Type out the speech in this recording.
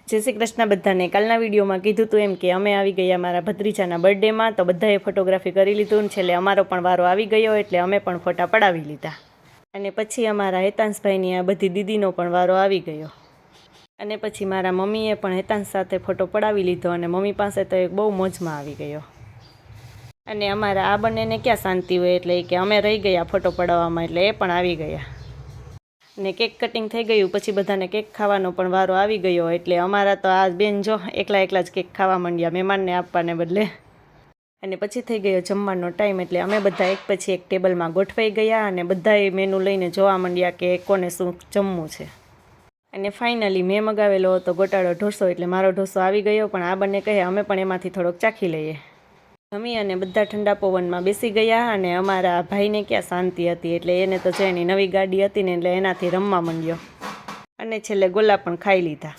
જય શ્રી કૃષ્ણ બધાને। કાલના વિડીયોમાં કીધું હતું એમ કે અમે આવી ગયા મારા ભત્રીજાના બર્થડેમાં, તો બધાએ ફોટોગ્રાફી કરી લીધું ને છેલ્લે અમારો પણ વારો આવી ગયો એટલે અમે પણ ફોટા પડાવી લીધા। અને પછી અમારા હેતાંશભાઈની આ બધી દીદીનો પણ વારો આવી ગયો અને પછી મારા મમ્મીએ પણ હેતાંશ સાથે ફોટો પડાવી લીધો અને મમ્મી પાસે તો એક બહુ મોજમાં આવી ગયો। અને અમારા આ બંનેને ક્યાં શાંતિ હોય એટલે કે અમે રહી ગયા ફોટો પડાવવામાં એટલે એ પણ આવી ગયા ને કેક કટિંગ થઈ ગયું। પછી બધાને કેક ખાવાનો પણ વારો આવી ગયો એટલે અમારા તો આ બેન જો એકલા જ કેક ખાવા માંડ્યા મહેમાનને આપવાને બદલે। અને પછી થઈ ગયો જમવાનો ટાઈમ એટલે અમે બધા એક પછી એક ટેબલમાં ગોઠવાઈ ગયા અને બધાએ મેનુ લઈને જોવા માંડ્યા કે કોને શું જમવું છે। અને ફાઇનલી મેં મગાવેલો હતો ગોટાળો ઢોસો એટલે મારો ઢોસો આવી ગયો, પણ આ બંને કહે અમે પણ એમાંથી થોડોક ચાખી લઈએ। જમી અને બધા ઠંડા પવનમાં બેસી ગયા અને અમારા ભાઈને ક્યાં શાંતિ હતી એટલે એને તો જે એની નવી ગાડી હતી ને એટલે એનાથી રમવા માંડ્યો અને છેલ્લે ગોલા પણ ખાઈ લીધા।